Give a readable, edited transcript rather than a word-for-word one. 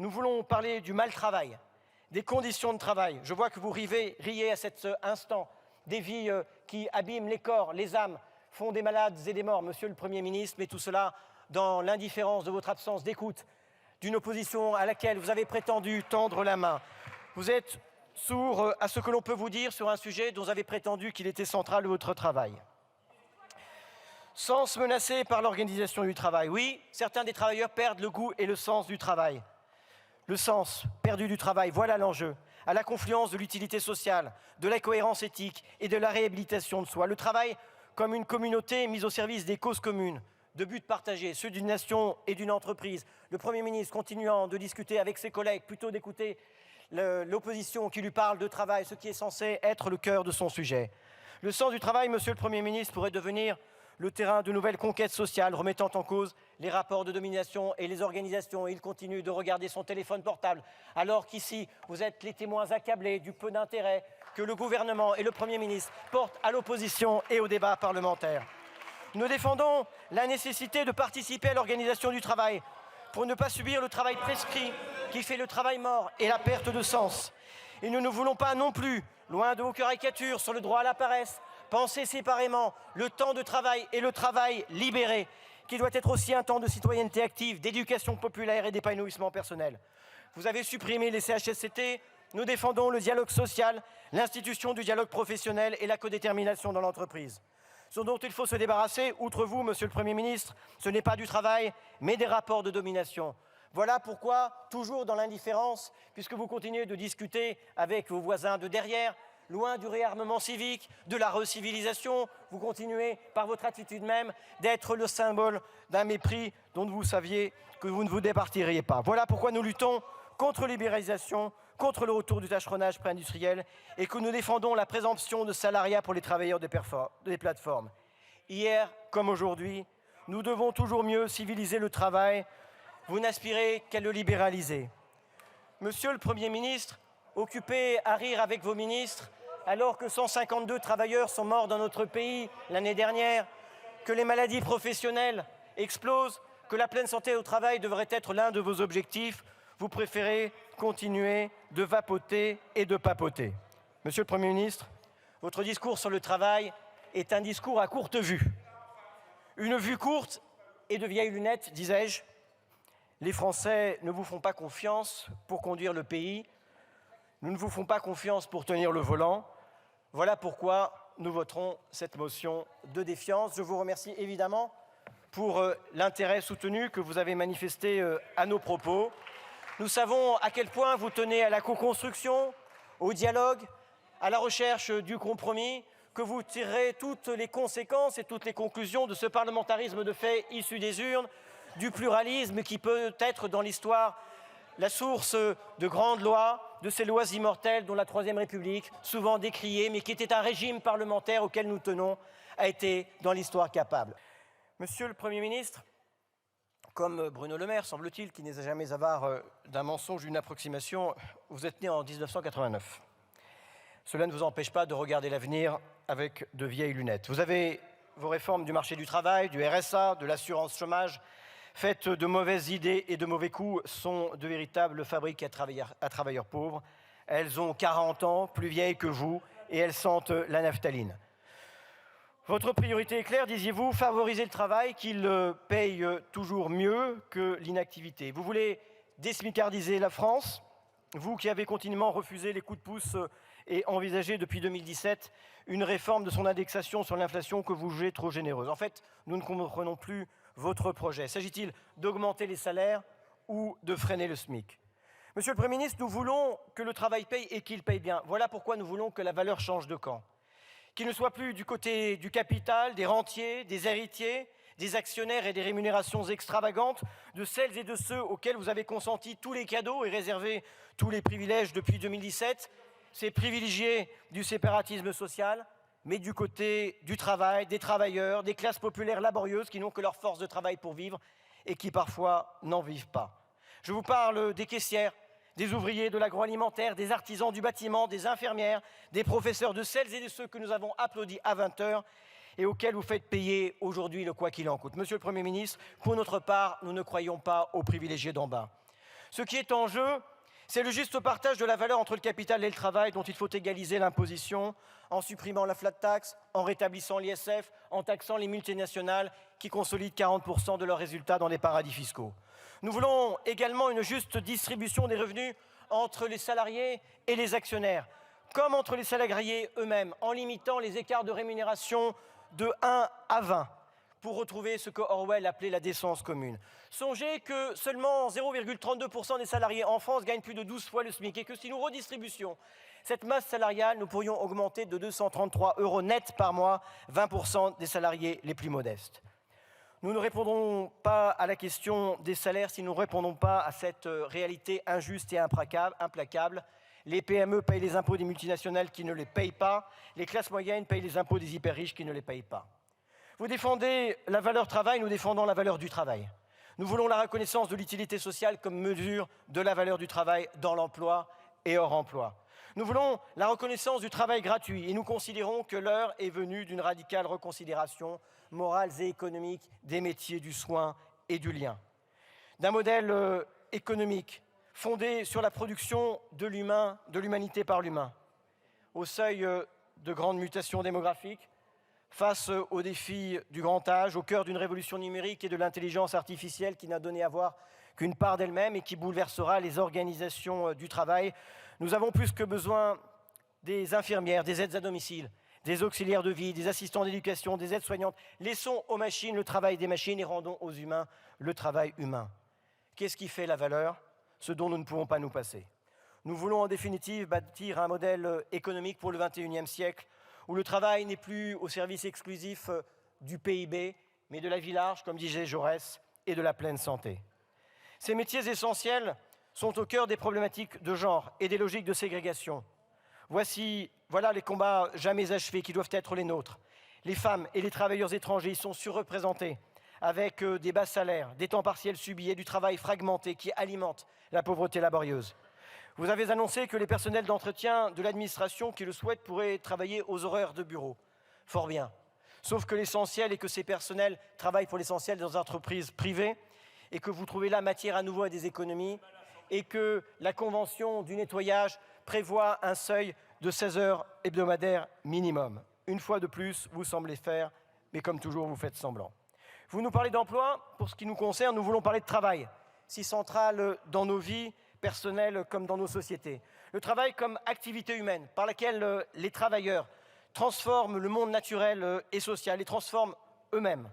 Nous voulons parler du mal-travail, des conditions de travail. Je vois que vous riez à cet instant des vies qui abîment les corps, les âmes, font des malades et des morts, Monsieur le Premier ministre, mais tout cela dans l'indifférence de votre absence d'écoute, d'une opposition à laquelle vous avez prétendu tendre la main. Vous êtes sourd à ce que l'on peut vous dire sur un sujet dont vous avez prétendu qu'il était central de votre travail. Sens menacé par l'organisation du travail. Oui, certains des travailleurs perdent le goût et le sens du travail. Le sens perdu du travail, voilà l'enjeu. À la confluence de l'utilité sociale, de la cohérence éthique et de la réhabilitation de soi. Le travail comme une communauté mise au service des causes communes, de buts partagés, ceux d'une nation et d'une entreprise. Le Premier ministre continuant de discuter avec ses collègues, plutôt d'écouter l'opposition qui lui parle de travail, ce qui est censé être le cœur de son sujet. Le sens du travail, Monsieur le Premier ministre, pourrait devenir le terrain de nouvelles conquêtes sociales, remettant en cause les rapports de domination et les organisations. Et il continue de regarder son téléphone portable, alors qu'ici, vous êtes les témoins accablés du peu d'intérêt que le gouvernement et le Premier ministre portent à l'opposition et au débat parlementaire. Nous défendons la nécessité de participer à l'organisation du travail pour ne pas subir le travail prescrit qui fait le travail mort et la perte de sens. Et nous ne voulons pas non plus, loin de vos caricatures sur le droit à la paresse, penser séparément le temps de travail et le travail libéré, qui doit être aussi un temps de citoyenneté active, d'éducation populaire et d'épanouissement personnel. Vous avez supprimé les CHSCT, nous défendons le dialogue social, l'institution du dialogue professionnel et la codétermination dans l'entreprise. Ce dont il faut se débarrasser, outre vous, Monsieur le Premier ministre, ce n'est pas du travail, mais des rapports de domination. Voilà pourquoi, toujours dans l'indifférence, puisque vous continuez de discuter avec vos voisins de derrière, loin du réarmement civique, de la recivilisation, vous continuez, par votre attitude même, d'être le symbole d'un mépris dont vous saviez que vous ne vous départiriez pas. Voilà pourquoi nous luttons contre libéralisation, contre le retour du tâcheronnage pré-industriel et que nous défendons la présomption de salariat pour les travailleurs des plateformes. Hier comme aujourd'hui, nous devons toujours mieux civiliser le travail. Vous n'aspirez qu'à le libéraliser. Monsieur le Premier ministre, occupé à rire avec vos ministres, alors que 152 travailleurs sont morts dans notre pays l'année dernière, que les maladies professionnelles explosent, que la pleine santé au travail devrait être l'un de vos objectifs, vous préférez continuer de vapoter et de papoter. Monsieur le Premier ministre, votre discours sur le travail est un discours à courte vue. Une vue courte et de vieilles lunettes, disais-je. Les Français ne vous font pas confiance pour conduire le pays. Nous ne vous font pas confiance pour tenir le volant. Voilà pourquoi nous voterons cette motion de défiance. Je vous remercie évidemment pour l'intérêt soutenu que vous avez manifesté à nos propos. Nous savons à quel point vous tenez à la co-construction, au dialogue, à la recherche du compromis, que vous tirerez toutes les conséquences et toutes les conclusions de ce parlementarisme de fait issu des urnes, du pluralisme qui peut être dans l'histoire la source de grandes lois, de ces lois immortelles dont la Troisième République, souvent décriée, mais qui était un régime parlementaire auquel nous tenons, a été dans l'histoire capable. Monsieur le Premier ministre, comme Bruno Le Maire, semble-t-il, qui n'est jamais avare d'un mensonge, d'une approximation, vous êtes né en 1989. Cela ne vous empêche pas de regarder l'avenir avec de vieilles lunettes. Vous avez vos réformes du marché du travail, du RSA, de l'assurance chômage, faites de mauvaises idées et de mauvais coups, sont de véritables fabriques à travailleurs pauvres. Elles ont 40 ans, plus vieilles que vous, et elles sentent la naphtaline. Votre priorité est claire, disiez-vous, favoriser le travail, qu'il paye toujours mieux que l'inactivité. Vous voulez désmicardiser la France, vous qui avez continuellement refusé les coups de pouce et envisagé depuis 2017 une réforme de son indexation sur l'inflation que vous jugez trop généreuse. En fait, nous ne comprenons plus votre projet. S'agit-il d'augmenter les salaires ou de freiner le SMIC? Monsieur le Premier ministre, nous voulons que le travail paye et qu'il paye bien. Voilà pourquoi nous voulons que la valeur change de camp. Qu'il ne soit plus du côté du capital, des rentiers, des héritiers, des actionnaires et des rémunérations extravagantes, de celles et de ceux auxquels vous avez consenti tous les cadeaux et réservé tous les privilèges depuis 2017, ces privilégiés du séparatisme social, mais du côté du travail, des travailleurs, des classes populaires laborieuses qui n'ont que leur force de travail pour vivre et qui parfois n'en vivent pas. Je vous parle des caissières, des ouvriers de l'agroalimentaire, des artisans du bâtiment, des infirmières, des professeurs, de celles et de ceux que nous avons applaudis à 20h et auxquels vous faites payer aujourd'hui le quoi qu'il en coûte. Monsieur le Premier ministre, pour notre part, nous ne croyons pas aux privilégiés d'en bas. Ce qui est en jeu, c'est le juste partage de la valeur entre le capital et le travail dont il faut égaliser l'imposition en supprimant la flat tax, en rétablissant l'ISF, en taxant les multinationales qui consolident 40% de leurs résultats dans des paradis fiscaux. Nous voulons également une juste distribution des revenus entre les salariés et les actionnaires, comme entre les salariés eux-mêmes, en limitant les écarts de rémunération de 1 à 20, pour retrouver ce que Orwell appelait la décence commune. Songez que seulement 0,32% des salariés en France gagnent plus de 12 fois le SMIC et que si nous redistributions cette masse salariale, nous pourrions augmenter de 233 € net par mois 20% des salariés les plus modestes. Nous ne répondrons pas à la question des salaires si nous ne répondons pas à cette réalité injuste et implacable. Les PME payent les impôts des multinationales qui ne les payent pas. Les classes moyennes payent les impôts des hyper riches qui ne les payent pas. Vous défendez la valeur travail, nous défendons la valeur du travail. Nous voulons la reconnaissance de l'utilité sociale comme mesure de la valeur du travail dans l'emploi et hors emploi. Nous voulons la reconnaissance du travail gratuit et nous considérons que l'heure est venue d'une radicale reconsidération morale et économique des métiers du soin et du lien. D'un modèle économique fondé sur la production de l'humain, de l'humanité par l'humain. Au seuil de grandes mutations démographiques, face aux défis du grand âge, au cœur d'une révolution numérique et de l'intelligence artificielle qui n'a donné à voir qu'une part d'elle-même et qui bouleversera les organisations du travail, nous avons plus que besoin des infirmières, des aides à domicile, des auxiliaires de vie, des assistants d'éducation, des aides-soignantes. Laissons aux machines le travail des machines et rendons aux humains le travail humain. Qu'est-ce qui fait la valeur? Ce dont nous ne pouvons pas nous passer. Nous voulons en définitive bâtir un modèle économique pour le XXIe siècle où le travail n'est plus au service exclusif du PIB, mais de la vie large, comme disait Jaurès, et de la pleine santé. Ces métiers essentiels sont au cœur des problématiques de genre et des logiques de ségrégation. Voilà les combats jamais achevés qui doivent être les nôtres. Les femmes et les travailleurs étrangers sont surreprésentés, avec des bas salaires, des temps partiels subis et du travail fragmenté qui alimente la pauvreté laborieuse. Vous avez annoncé que les personnels d'entretien de l'administration qui le souhaitent pourraient travailler aux horaires de bureau. Fort bien. Sauf que l'essentiel est que ces personnels travaillent pour l'essentiel dans des entreprises privées et que vous trouvez là matière à nouveau à des économies et que la convention du nettoyage prévoit un seuil de 16 heures hebdomadaires minimum. Une fois de plus, vous semblez faire, mais comme toujours, vous faites semblant. Vous nous parlez d'emploi. Pour ce qui nous concerne, nous voulons parler de travail, si central dans nos vies, personnelles comme dans nos sociétés. Le travail comme activité humaine par laquelle les travailleurs transforment le monde naturel et social et transforment eux-mêmes.